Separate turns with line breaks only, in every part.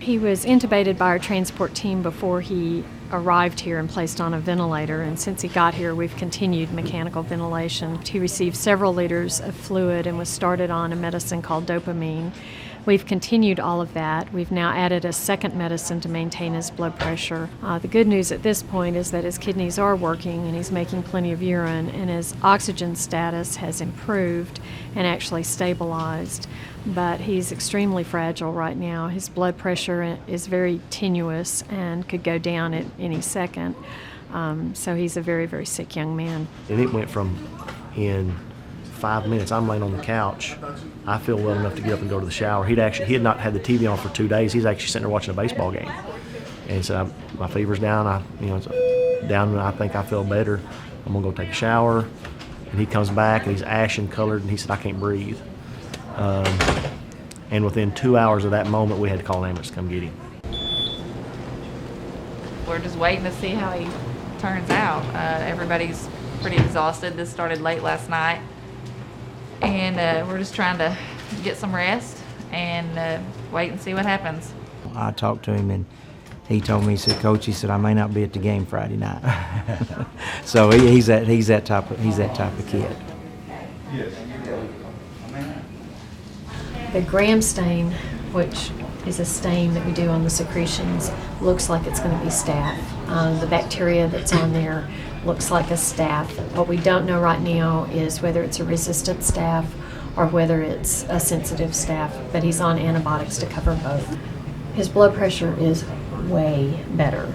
He was intubated by our transport team before he arrived here and placed on a ventilator, and since he got here we've continued mechanical ventilation. He received several liters of fluid and was started on a medicine called dopamine. We've continued all of that. We've now added a second medicine to maintain his blood pressure. The good news at this point is that his kidneys are working and he's making plenty of urine, and his oxygen status has improved and actually stabilized. But he's extremely fragile right now. His blood pressure is very tenuous and could go down at any second. So he's a very, very sick young man.
And it went from in 5 minutes, I'm laying on the couch, I feel well enough to get up and go to the shower. He had not had the TV on for 2 days. He's actually sitting there watching a baseball game. And so my fever's down. It's down, and I think I feel better. I'm gonna go take a shower. And he comes back and he's ashen colored, and he said, I can't breathe. And within 2 hours of that moment, we had to call an ambulance to come get him.
We're just waiting to see how he turns out. Everybody's pretty exhausted. This started late last night. And we're just trying to get some rest and wait and see what happens.
I talked to him and he told me, he said, Coach, he said, I may not be at the game Friday night. So he's that type of kid.
The gram stain, which is a stain that we do on the secretions, looks like it's going to be staph. The bacteria that's on there looks like a staph. What we don't know right now is whether it's a resistant staph or whether it's a sensitive staph, but he's on antibiotics to cover both. His blood pressure is way better,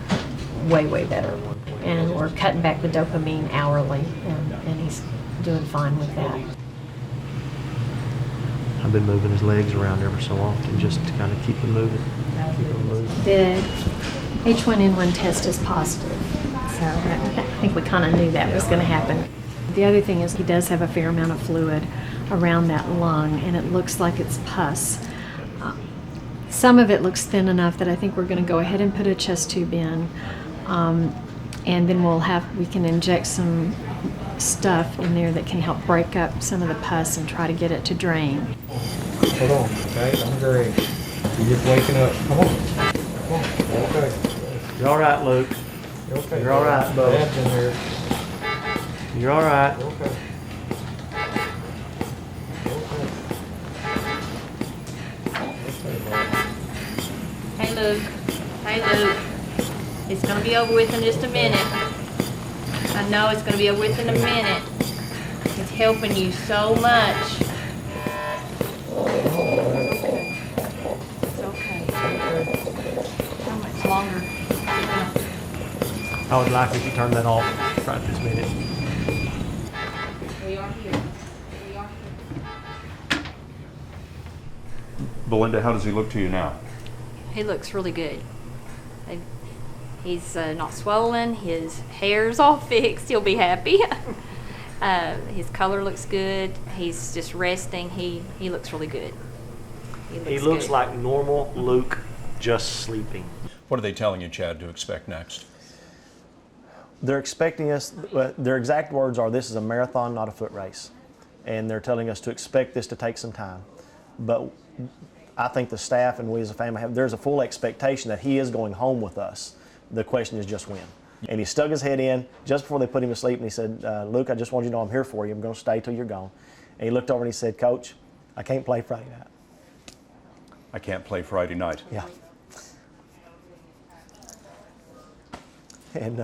way better. And we're cutting back the dopamine hourly, and he's doing fine with that.
I've been moving his legs around ever so often just to kind of keep him moving.
The H1N1 test is positive, so I think we kind of knew that was going to happen. The other thing is he does have a fair amount of fluid around that lung, and it looks like it's pus. Some of it looks thin enough that I think we're going to go ahead and put a chest tube in, and then we can inject some stuff in there that can help break up some of the pus and try to get it to drain.
Hold on, okay? I'm great. You're just waking up. Come on. Come on. Okay.
You're all right, Luke.
You're okay.
You're all right, Bubba.
Dad's in here.
You're all right.
You're okay.
Hey, Luke. Hey, Luke. It's going to be over with in just a minute. I know it's going to be over with in a minute. It's helping you so much. It's okay. How much longer?
I would like if you turn that off right this minute.
We are here. We are here.
Belinda, how does he look to you now?
He looks really good. He's not swollen. His hair's all fixed. He'll be happy. His color looks good. He's just resting. He looks really good.
He looks
good.
like normal Luke, just sleeping.
What are they telling you, Chad, to expect next?
They're expecting us, their exact words are, this is a marathon, not a foot race. And they're telling us to expect this to take some time. But I think the staff and we as a family there's a full expectation that he is going home with us. The question is just when. And he stuck his head in just before they put him to sleep, and he said, Luke, I just want you to know I'm here for you. I'm going to stay till you're gone. And he looked over and he said, Coach, I can't play Friday night.
I can't play Friday night.
Yeah. And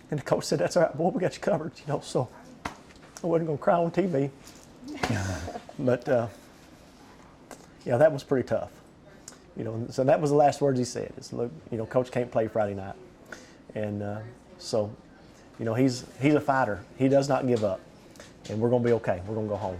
the coach said, that's all right, boy, we got you covered, so I wasn't going to cry on TV. But, yeah, that was pretty tough. So that was the last words he said. Is, look, Coach can't play Friday night. And so, he's a fighter. He does not give up. And we're going to be okay. We're going to go home.